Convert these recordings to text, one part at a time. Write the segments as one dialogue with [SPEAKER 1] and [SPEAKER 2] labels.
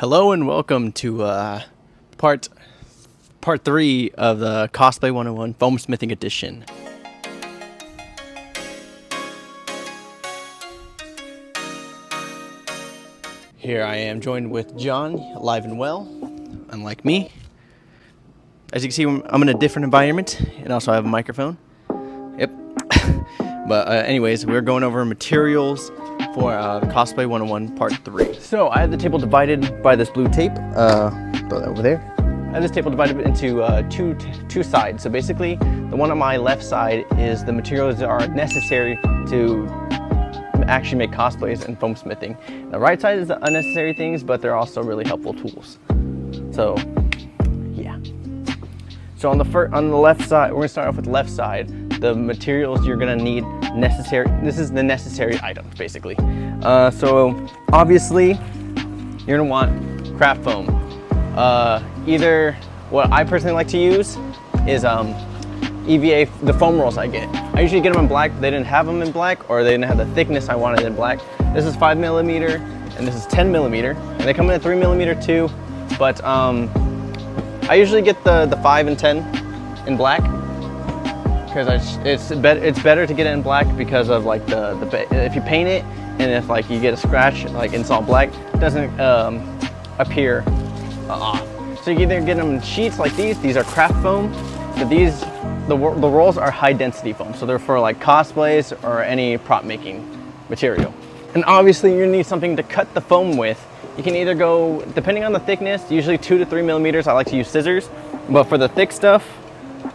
[SPEAKER 1] Hello and welcome to part 3 of the Cosplay 101 Foamsmithing edition. Here I am joined with John, alive and well, unlike me. As you can see, I'm in a different environment and also I have a microphone. Yep. But anyways, we're going over materials for Cosplay 101 Part 3. So I have the table divided by this blue tape, throw that over there. I have this table divided into two sides. So basically, the one on my left side is the materials that are necessary to actually make cosplays and foamsmithing. The right side is the unnecessary things, but they're also really helpful tools. So, yeah. So on the left side, we're gonna start off with the left side. The materials you're gonna need this is the necessary items basically. So obviously you're gonna want craft foam. Either what I personally like to use is EVA, the foam rolls I get. I usually get them in black, but they didn't have them in black, or they didn't have the thickness I wanted in black. This is 5mm and this is 10mm, and they come in at 3mm too, but I usually get the 5 and 10 in black, because it's better to get it in black because of like if you paint it and if like you get a scratch like it's all black, it doesn't appear off. So you can either get them in sheets like these are craft foam, but the rolls are high density foam, so they're for like cosplays or any prop making material. And obviously you're gonna need something to cut the foam with. You can either go, depending on the thickness, usually 2 to 3mm. I like to use scissors, but for the thick stuff,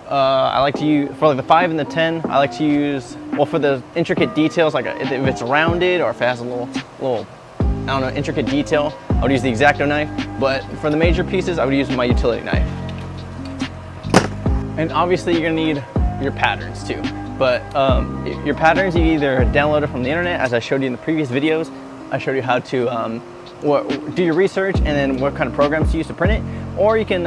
[SPEAKER 1] I like to use, for like the 5 and the 10, I like to use, well, for the intricate details, like if it's rounded or if it has a little, I don't know, intricate detail, I would use the X-Acto knife. But for the major pieces, I would use my utility knife. And obviously you're gonna need your patterns too. But your patterns, you either download it from the internet, as I showed you in the previous videos. I showed you how to do your research and then what kind of programs to use to print it. Or you can,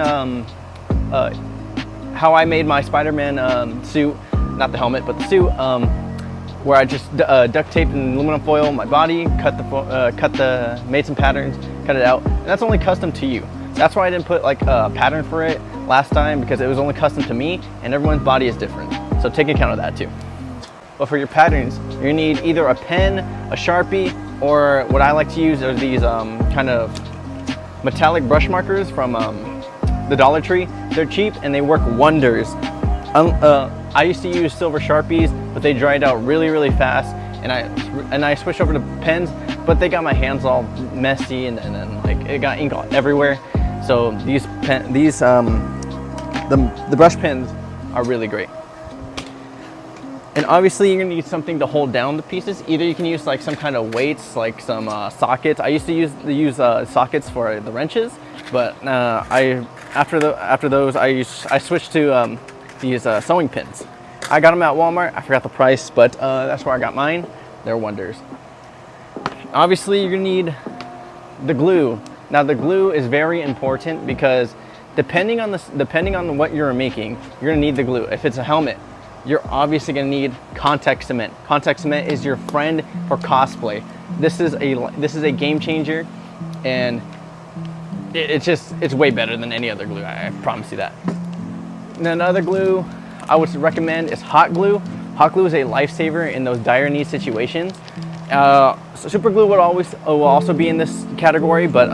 [SPEAKER 1] how I made my Spider-Man suit, not the helmet, but the suit, where I just duct taped in aluminum foil my body, made some patterns, cut it out, and that's only custom to you. That's why I didn't put like a pattern for it last time, because it was only custom to me, and everyone's body is different. So take account of that too. But for your patterns, you're gonna need either a pen, a Sharpie, or what I like to use are these kind of metallic brush markers from the Dollar Tree. They're cheap and they work wonders. I used to use silver Sharpies, but they dried out really fast, and I switched over to pens, but they got my hands all messy, and then like it got ink all everywhere. So the brush pens are really great. And obviously you're gonna need something to hold down the pieces. Either you can use like some kind of weights, like some sockets. I used to use sockets for the wrenches, but after those I switched to these sewing pins. I got them at Walmart. I forgot the price, but that's where I got mine. They're wonders. Obviously you're gonna need the glue. Now the glue is very important, because depending on what you're making, you're gonna need the glue. If it's a helmet, you're obviously gonna need contact cement. Contact cement is your friend for cosplay. This is a game changer, and it's way better than any other glue. I promise you that. And another glue I would recommend is hot glue. Hot glue is a lifesaver in those dire need situations. So super glue will also be in this category, but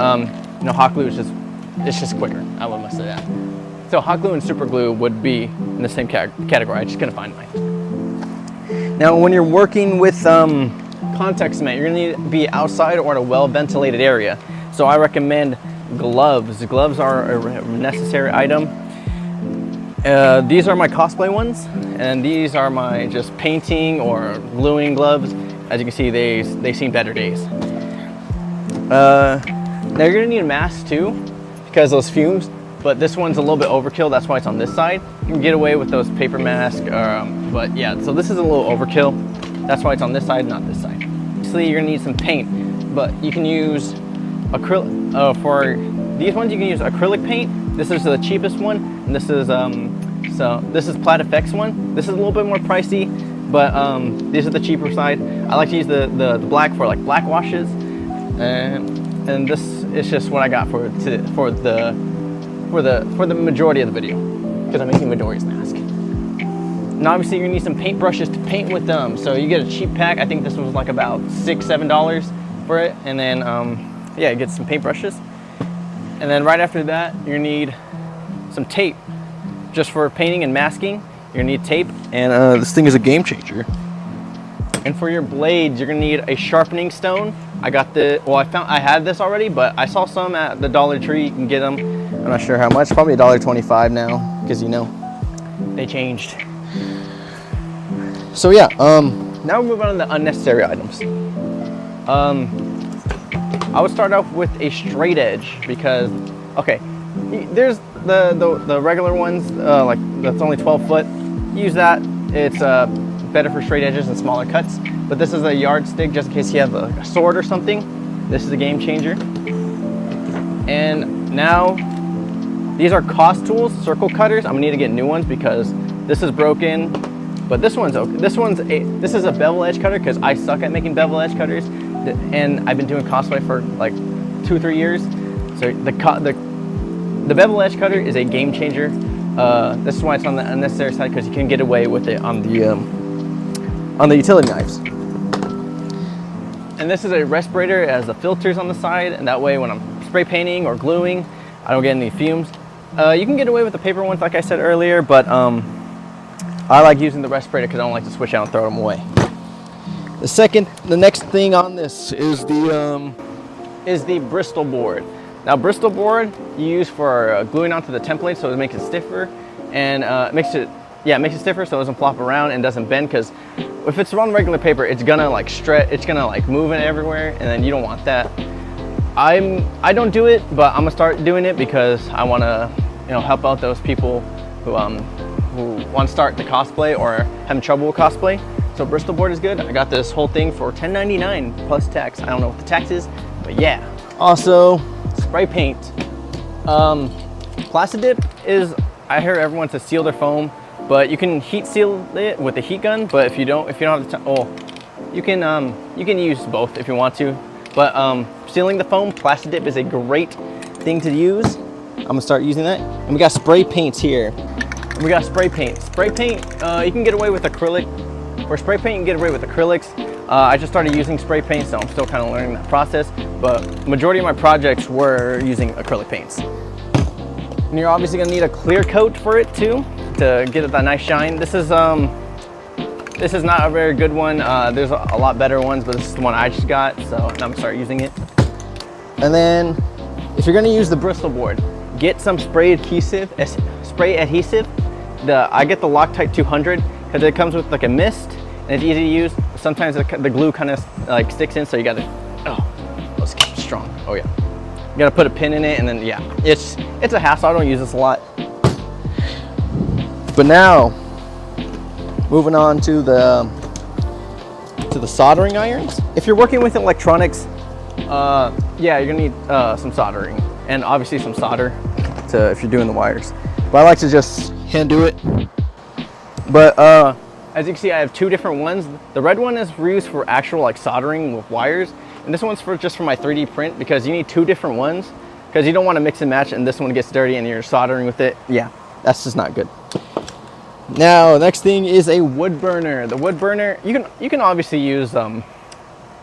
[SPEAKER 1] you know, hot glue is just quicker. I must say that. So hot glue and super glue would be in the same category. I just couldn't find mine. Now, when you're working with contact cement, you're gonna need to be outside or in a well-ventilated area. So I recommend gloves. Gloves are a necessary item. These are my cosplay ones, and these are my just painting or gluing gloves. As you can see, they seen better days. Now you're gonna need a mask too, because those fumes. But this one's a little bit overkill, that's why it's on this side. You can get away with those paper masks, but yeah, so this is a little overkill. That's why it's on this side, not this side. Obviously, you're gonna need some paint, but you can use acrylic. For these ones, you can use acrylic paint. This is the cheapest one, and this is Plat FX one. This is a little bit more pricey, but these are the cheaper side. I like to use the black for like black washes, and this it's just what I got for the majority of the video, because I'm making Midori's mask. And obviously you're gonna need some paint brushes to paint with them. So you get a cheap pack. I think this was like about $6-7 for it. And then yeah, you get some paint brushes. And then right after that, you're gonna need some tape. Just for painting and masking, you're gonna need tape. And this thing is a game changer. And for your blades, you're gonna need a sharpening stone. I got well, I had this already, but I saw some at the Dollar Tree. You can get them. I'm not sure how much, probably $1.25 now, because you know, they changed. So yeah, now we're moving on to the unnecessary items. I would start off with a straight edge because, okay, there's the regular ones, like that's only 12 foot. Use that. It's better for straight edges and smaller cuts. But this is a yardstick just in case you have a sword or something. This is a game changer. And now these are cost tools, circle cutters. I'm gonna need to get new ones because this is broken. But this one's okay. This is a bevel edge cutter because I suck at making bevel edge cutters, and I've been doing cosplay for like 2-3 years. So the bevel edge cutter is a game changer. This is why it's on the unnecessary side, because you can get away with it on the utility knives. And this is a respirator. It has the filters on the side, and that way when I'm spray painting or gluing, I don't get any fumes. You can get away with the paper ones, like I said earlier, but I like using the respirator because I don't like to switch out and throw them away. The next thing on this is the Bristol Board. Now, Bristol Board you use for gluing onto the template, so it makes it stiffer, and makes it stiffer so it doesn't flop around and doesn't bend. Because if it's on regular paper, it's gonna like stretch, it's gonna like move it everywhere, and then you don't want that. I don't do it, but I'm gonna start doing it because I want to, help out those people who want to start the cosplay or having trouble with cosplay. So Bristol Board is good. I got this whole thing for $10.99 plus tax. I don't know what the tax is, but yeah. Also, spray paint. Plastidip is, I hear everyone to seal their foam, but you can heat seal it with a heat gun. But if you don't have the time, you can use both if you want to. But sealing the foam, Plastidip is a great thing to use. I'm gonna start using that. And we got spray paints here. We got spray paint. Spray paint, you can get away with acrylic. For spray paint, you can get away with acrylics. I just started using spray paint, so I'm still kind of learning that process. But majority of my projects were using acrylic paints. And you're obviously gonna need a clear coat for it too, to get it that nice shine. This is not a very good one. There's a lot better ones, but this is the one I just got, so I'm gonna start using it. And then, if you're gonna use the Bristol Board, get some spray adhesive. I get the Loctite 200 because it comes with like a mist and it's easy to use. Sometimes the glue kind of like sticks in, so you gotta, let's keep it strong. Oh yeah, you gotta put a pin in it, and then yeah, it's a hassle. I don't use this a lot. But now, moving on to the soldering irons. If you're working with electronics, yeah, you're gonna need some soldering and obviously some solder if you're doing the wires. But I like to just hand do it. But as you can see, I have two different ones. The red one is used for actual like soldering with wires, and this one's just for my 3D print, because you need two different ones because you don't want to mix and match and this one gets dirty and you're soldering with it. Yeah, that's just not good. Now, next thing is a wood burner. The wood burner, you can obviously use the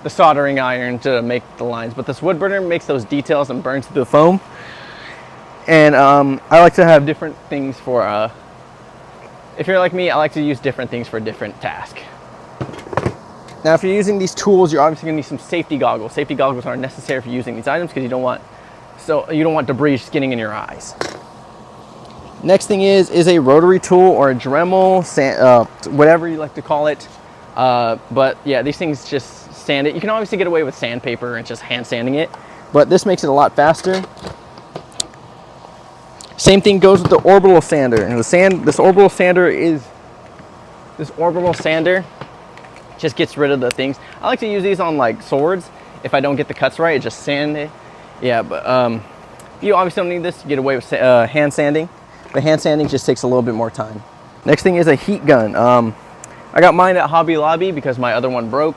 [SPEAKER 1] soldering iron to make the lines, but this wood burner makes those details and burns through the foam. And I like to have different things for, if you're like me, I like to use different things for different tasks. Now, if you're using these tools, you're obviously gonna need some safety goggles. Safety goggles are necessary for using these items because you don't want debris getting in your eyes. Next thing is a rotary tool or a Dremel, whatever you like to call it. But yeah, these things just sand it. You can obviously get away with sandpaper and just hand sanding it, but this makes it a lot faster. Same thing goes with the orbital sander. And this orbital sander just gets rid of the things. I like to use these on like swords. If I don't get the cuts right, it just sand it. Yeah, but you obviously don't need this to get away with hand sanding. The hand sanding just takes a little bit more time. Next thing is a heat gun. I got mine at Hobby Lobby because my other one broke.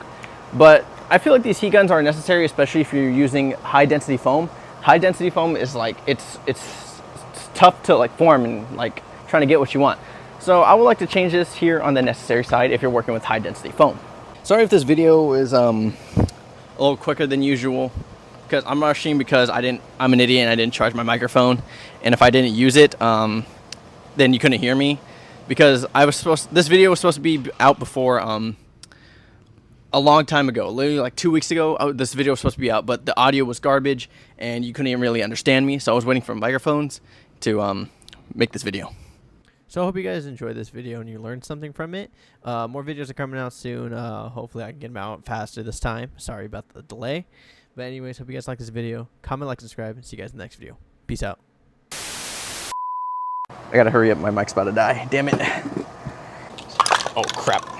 [SPEAKER 1] But I feel like these heat guns are necessary, especially if you're using high density foam. High density foam is like, it's tough to like form and like trying to get what you want. So I would like to change this here on the necessary side if you're working with high density foam. Sorry if this video is a little quicker than usual, because I'm rushing because I'm an idiot and I didn't charge my microphone, and if I didn't use it, then you couldn't hear me, because this video was supposed to be out before a long time ago, literally like 2 weeks ago. This video was supposed to be out, but the audio was garbage and you couldn't even really understand me, so I was waiting for microphones to make this video. So I hope you guys enjoyed this video and you learned something from it. More videos are coming out soon. Hopefully I can get them out faster this time. Sorry about the delay. But anyways, hope you guys like this video. Comment, like, subscribe, and see you guys in the next video. Peace out. I gotta hurry up. My mic's about to die. Damn it. Oh, crap.